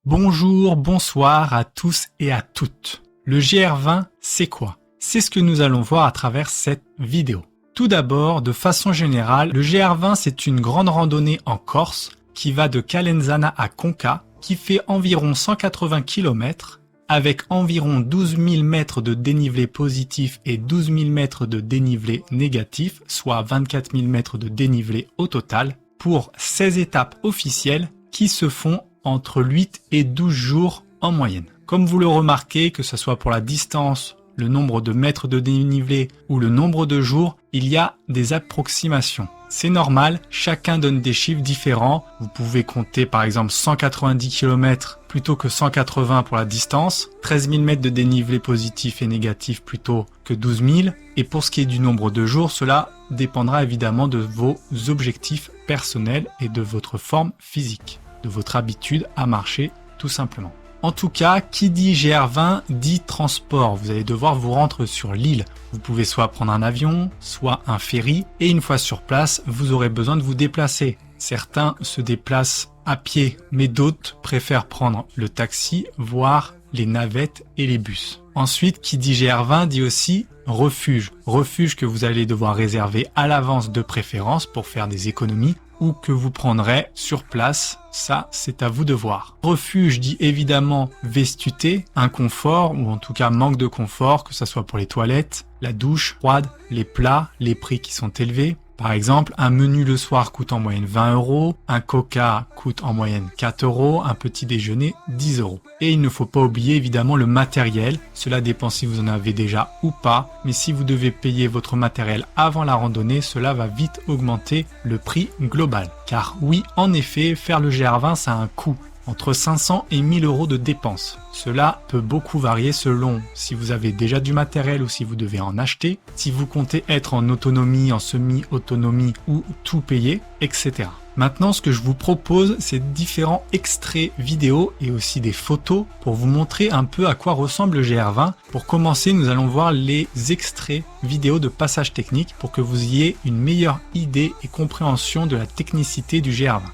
Bonjour, bonsoir à tous et à toutes. Le GR20, c'est quoi? C'est ce que nous allons voir à travers cette vidéo. Tout d'abord, de façon générale, le GR20, c'est une grande randonnée en Corse qui va de Calenzana à Conca, qui fait environ 180 km, avec environ 12 000 mètres de dénivelé positif et 12 000 mètres de dénivelé négatif, soit 24 000 mètres de dénivelé au total, pour 16 étapes officielles qui se font entre 8 et 12 jours en moyenne. Comme vous le remarquez, que ce soit pour la distance, le nombre de mètres de dénivelé ou le nombre de jours, il y a des approximations. C'est normal, chacun donne des chiffres différents. Vous pouvez compter par exemple 190 km plutôt que 180 pour la distance, 13 000 mètres de dénivelé positif et négatif plutôt que 12 000. Et pour ce qui est du nombre de jours, cela dépendra évidemment de vos objectifs personnels et de votre forme physique, de votre habitude à marcher tout simplement. En tout cas, qui dit GR20 dit transport. Vous allez devoir vous rendre sur l'île. Vous pouvez soit prendre un avion, soit un ferry. Et une fois sur place, vous aurez besoin de vous déplacer. Certains se déplacent à pied, mais d'autres préfèrent prendre le taxi, voire les navettes et les bus. Ensuite, qui dit GR20 dit aussi refuge. Refuge que vous allez devoir réserver à l'avance de préférence pour faire des économies ou que vous prendrez sur place, ça c'est à vous de voir. Refuge dit évidemment vestuté, inconfort ou en tout cas manque de confort, que ce soit pour les toilettes, la douche froide, les plats, les prix qui sont élevés. Par exemple, un menu le soir coûte en moyenne 20 €, un coca coûte en moyenne 4 €, un petit déjeuner 10 €. Et il ne faut pas oublier évidemment le matériel, cela dépend si vous en avez déjà ou pas, mais si vous devez payer votre matériel avant la randonnée, cela va vite augmenter le prix global. Car oui, en effet, faire le GR20, ça a un coût. Entre 500 et 1000 € de dépenses. Cela peut beaucoup varier selon si vous avez déjà du matériel ou si vous devez en acheter, si vous comptez être en autonomie, en semi-autonomie ou tout payer, etc. Maintenant, ce que je vous propose, c'est différents extraits vidéo et aussi des photos pour vous montrer un peu à quoi ressemble le GR20. Pour commencer, nous allons voir les extraits vidéo de passage technique pour que vous ayez une meilleure idée et compréhension de la technicité du GR20.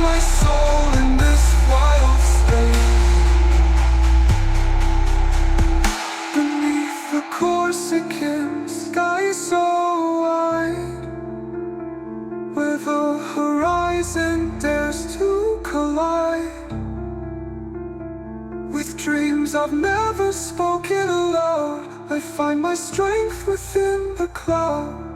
My soul in this wild state. Beneath the Corsican sky so wide, where the horizon dares to collide with dreams I've never spoken aloud. I find my strength within the clouds.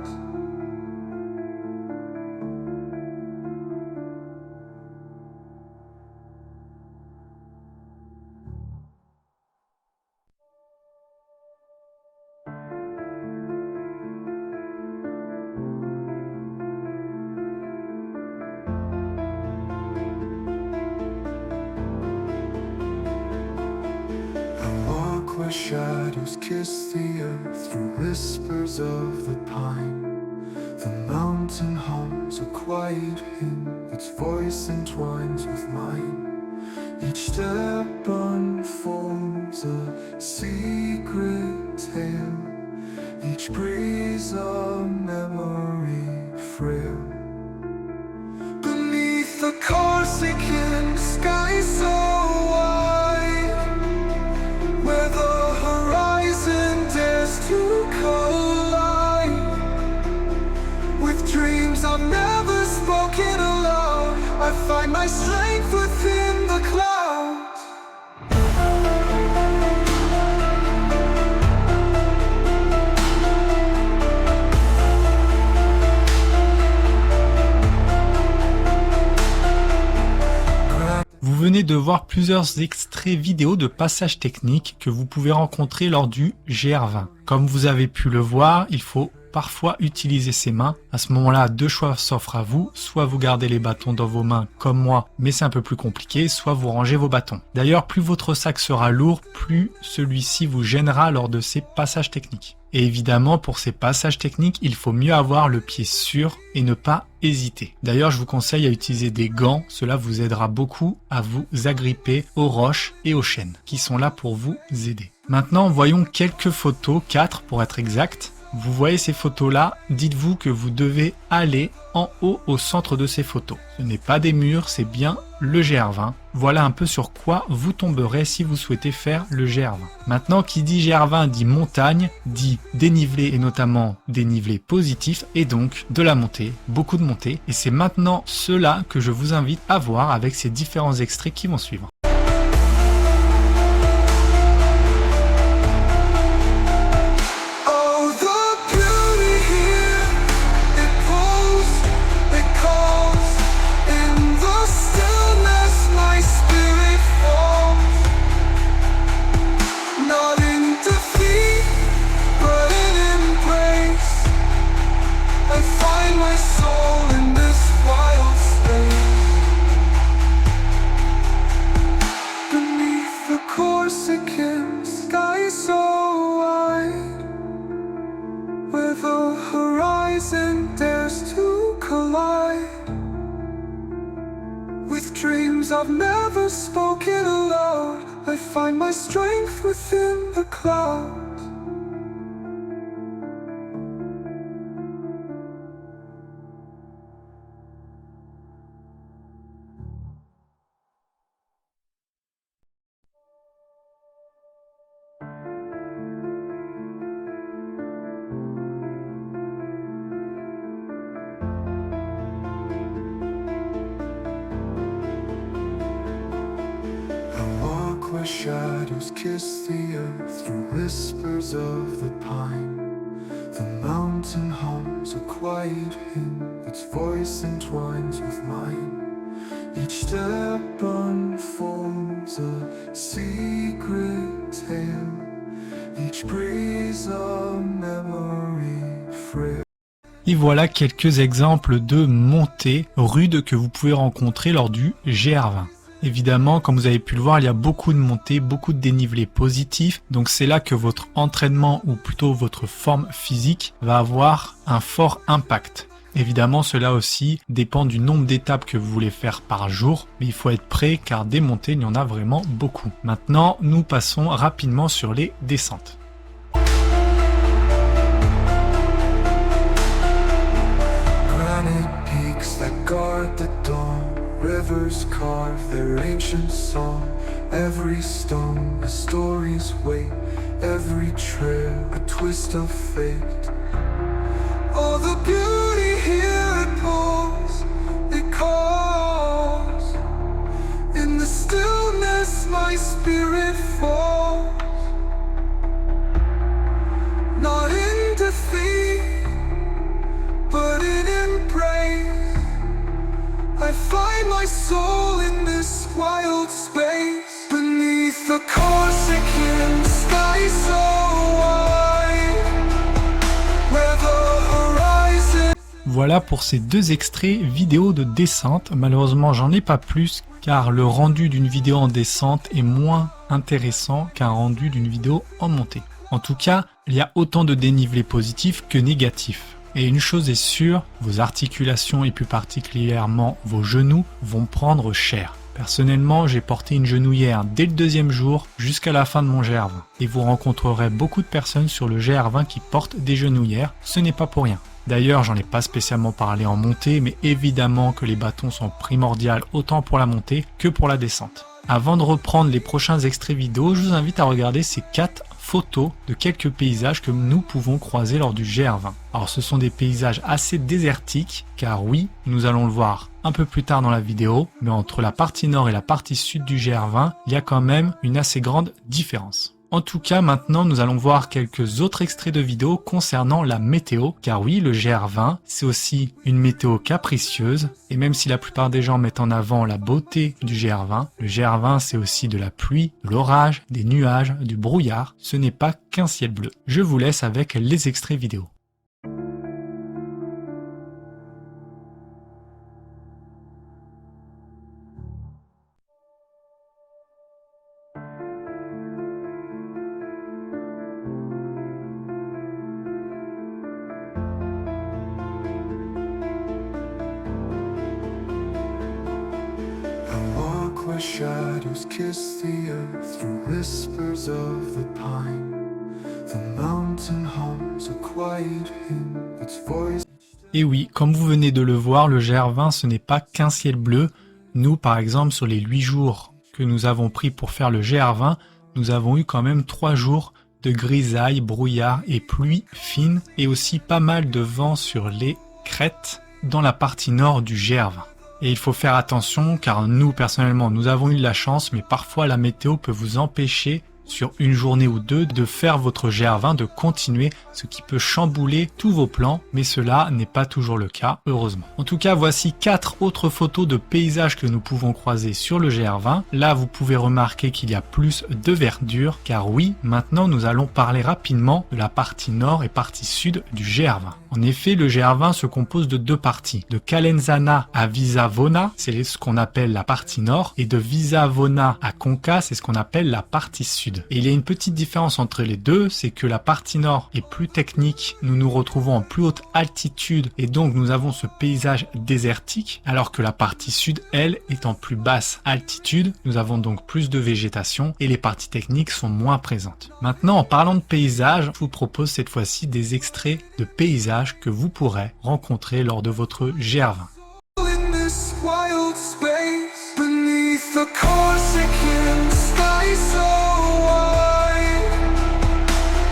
Where shadows kiss the earth through whispers of the pine. The mountain hums a quiet hymn, its voice entwines with mine. Each step unfolds a secret tale, each breeze a memory frail. Beneath the Corsican sky so wide, where the horizon dares to collide with dreams I've never spoken aloud. I find my strength within the clouds. Vous venez de voir plusieurs extraits vidéo de passages techniques que vous pouvez rencontrer lors du GR20. Comme vous avez pu le voir, il faut parfois utiliser ses mains. À ce moment-là, deux choix s'offrent à vous. Soit vous gardez les bâtons dans vos mains comme moi, mais c'est un peu plus compliqué, soit vous rangez vos bâtons. D'ailleurs, plus votre sac sera lourd, plus celui-ci vous gênera lors de ces passages techniques. Et évidemment, pour ces passages techniques, il faut mieux avoir le pied sûr et ne pas hésiter. D'ailleurs, je vous conseille à utiliser des gants. Cela vous aidera beaucoup à vous agripper aux roches et aux chênes qui sont là pour vous aider. Maintenant, voyons quelques photos, 4 pour être exact. Vous voyez ces photos-là, dites-vous que vous devez aller en haut au centre de ces photos. Ce n'est pas des murs, c'est bien le GR20. Voilà un peu sur quoi vous tomberez si vous souhaitez faire le GR20. Maintenant, qui dit GR20 dit montagne, dit dénivelé et notamment dénivelé positif et donc de la montée, beaucoup de montée. Et c'est maintenant cela que je vous invite à voir avec ces différents extraits qui vont suivre. With dreams I've never spoken aloud, I find my strength within the clouds. Where shadows kiss the earth through whispers of the pine. The mountain hums a quiet hymn, its voice entwines with mine. Each step unfolds a secret tale, each breeze a memory frail. Et voilà quelques exemples de montées rudes que vous pouvez rencontrer lors du GR20. Évidemment, comme vous avez pu le voir, il y a beaucoup de montées, beaucoup de dénivelés positifs. Donc c'est là que votre entraînement ou plutôt votre forme physique va avoir un fort impact. Évidemment, cela aussi dépend du nombre d'étapes que vous voulez faire par jour. Mais il faut être prêt car des montées, il y en a vraiment beaucoup. Maintenant, nous passons rapidement sur les descentes. Granite peaks that guard the dawn. Rivers carve their ancient song. Every stone a story's weight, every trail a twist of fate. All the beauty here it pulls, it calls. In the stillness my spirit falls. Not in defeat, but in embrace. I find my soul in this wild space. Beneath the Corsican sky so wide, where the horizon... Voilà pour ces deux extraits vidéo de descente. Malheureusement, j'en ai pas plus car le rendu d'une vidéo en descente est moins intéressant qu'un rendu d'une vidéo en montée. En tout cas, il y a autant de dénivelés positifs que négatifs. Et une chose est sûre, vos articulations et plus particulièrement vos genoux vont prendre cher. Personnellement, j'ai porté une genouillère dès le deuxième jour jusqu'à la fin de mon GR20. Et vous rencontrerez beaucoup de personnes sur le GR20 qui portent des genouillères, ce n'est pas pour rien. D'ailleurs, j'en ai pas spécialement parlé en montée, mais évidemment que les bâtons sont primordiaux autant pour la montée que pour la descente. Avant de reprendre les prochains extraits vidéo, je vous invite à regarder ces 4 photos de quelques paysages que nous pouvons croiser lors du GR20. Alors ce sont des paysages assez désertiques, car oui, nous allons le voir un peu plus tard dans la vidéo, mais entre la partie nord et la partie sud du GR20, il y a quand même une assez grande différence. En tout cas, maintenant, nous allons voir quelques autres extraits de vidéos concernant la météo, car oui, le GR20, c'est aussi une météo capricieuse, et même si la plupart des gens mettent en avant la beauté du GR20, le GR20, c'est aussi de la pluie, de l'orage, des nuages, du brouillard, ce n'est pas qu'un ciel bleu. Je vous laisse avec les extraits vidéo. shadows kiss the earth through whispers of the pine. The mountain hums a quiet hymn, its voice. Et oui, comme vous venez de le voir, le GR20 ce n'est pas qu'un ciel bleu. Nous, par exemple, sur les 8 jours que nous avons pris pour faire le GR20, nous avons eu quand même 3 jours de grisaille, brouillard et pluie fine, et aussi pas mal de vent sur les crêtes dans la partie nord du GR20. Et il faut faire attention car nous, personnellement, nous avons eu de la chance, mais parfois la météo peut vous empêcher sur une journée ou deux de faire votre GR20, de continuer, ce qui peut chambouler tous vos plans, mais cela n'est pas toujours le cas, heureusement. En tout cas, voici 4 autres photos de paysages que nous pouvons croiser sur le GR20. Là, vous pouvez remarquer qu'il y a plus de verdure, car oui, maintenant nous allons parler rapidement de la partie nord et partie sud du GR20. En effet, le GR20 se compose de 2 parties. De Calenzana à Visavona, c'est ce qu'on appelle la partie nord, et de Visavona à Conca, c'est ce qu'on appelle la partie sud. Et il y a une petite différence entre les deux, c'est que la partie nord est plus technique, nous nous retrouvons en plus haute altitude, et donc nous avons ce paysage désertique, alors que la partie sud, elle, est en plus basse altitude, nous avons donc plus de végétation, et les parties techniques sont moins présentes. Maintenant, en parlant de paysage, je vous propose cette fois-ci des extraits de paysages que vous pourrez rencontrer lors de votre GR20. In this wild space, beneath the Corsican sky so wide,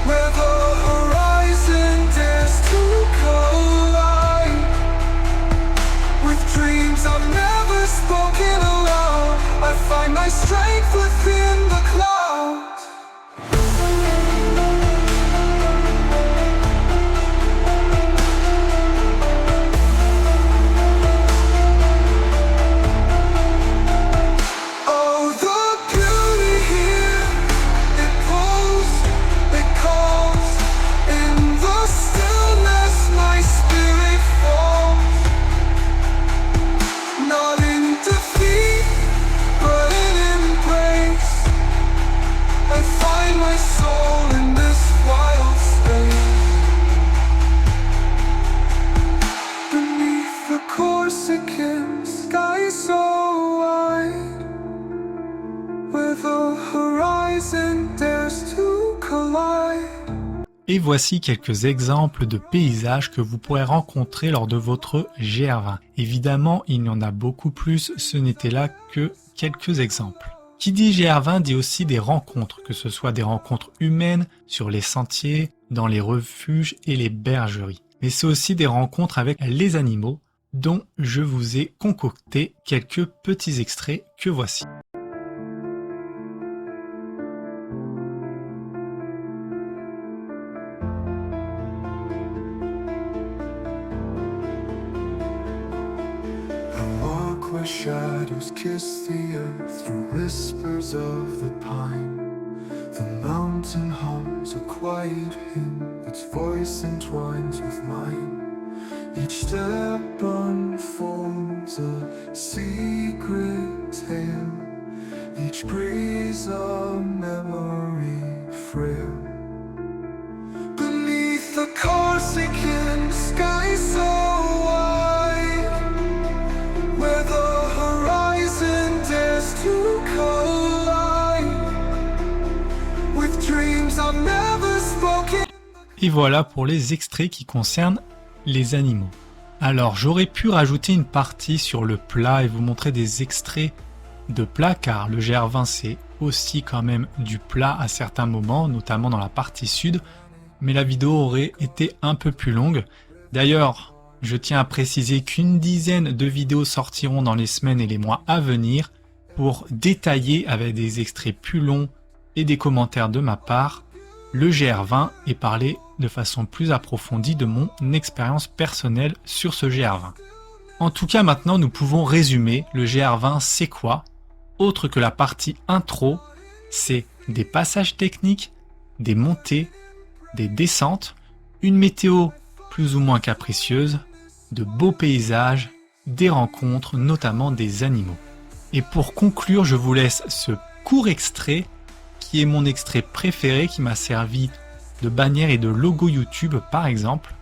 where the horizon dares to collide, with dreams I've never spoken aloud, I find my strength within the clouds. Corsican sky so wide, where the horizon dares to collide. Et voici quelques exemples de paysages que vous pourrez rencontrer lors de votre GR20. Évidemment, il y en a beaucoup plus, ce n'était là que quelques exemples. Qui dit GR20 dit aussi des rencontres, que ce soit des rencontres humaines, sur les sentiers, dans les refuges et les bergeries. Mais c'est aussi des rencontres avec les animaux, dont je vous ai concocté quelques petits extraits que voici. Where shadows kiss the earth through whispers of the pine. The mountain hums a quiet hymn, its voice entwines with mine. Each step unfolds a secret tale, each breeze a memory frail. Beneath the Corsican sky so wide, where the horizon dares to collide, with dreams I've never spoken. Et voilà pour les extraits qui concernent les animaux. Alors j'aurais pu rajouter une partie sur le plat et vous montrer des extraits de plats, car le GR20 c'est aussi quand même du plat à certains moments, notamment dans la partie sud, mais la vidéo aurait été un peu plus longue. D'ailleurs, je tiens à préciser qu'une dizaine de vidéos sortiront dans les semaines et les mois à venir pour détailler avec des extraits plus longs et des commentaires de ma part le GR20 et parler de façon plus approfondie de mon expérience personnelle sur ce GR20. En tout cas, maintenant, nous pouvons résumer le GR20, c'est quoi? Autre que la partie intro, c'est des passages techniques, des montées, des descentes, une météo plus ou moins capricieuse, de beaux paysages, des rencontres, notamment des animaux. Et pour conclure, je vous laisse ce court extrait qui est mon extrait préféré, qui m'a servi de bannière et de logo YouTube par exemple.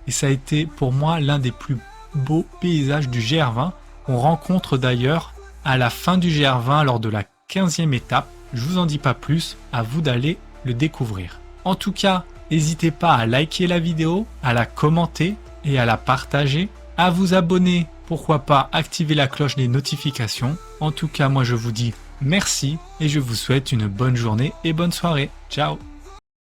Et ça a été pour moi l'un des plus beaux paysages du GR20. On rencontre d'ailleurs à la fin du GR20 lors de la 15e étape. Je vous en dis pas plus, à vous d'aller le découvrir. En tout cas, n'hésitez pas à liker la vidéo, à la commenter et à la partager, à vous abonner, pourquoi pas activer la cloche des notifications. En tout cas, moi je vous dis merci et je vous souhaite une bonne journée et bonne soirée. Ciao!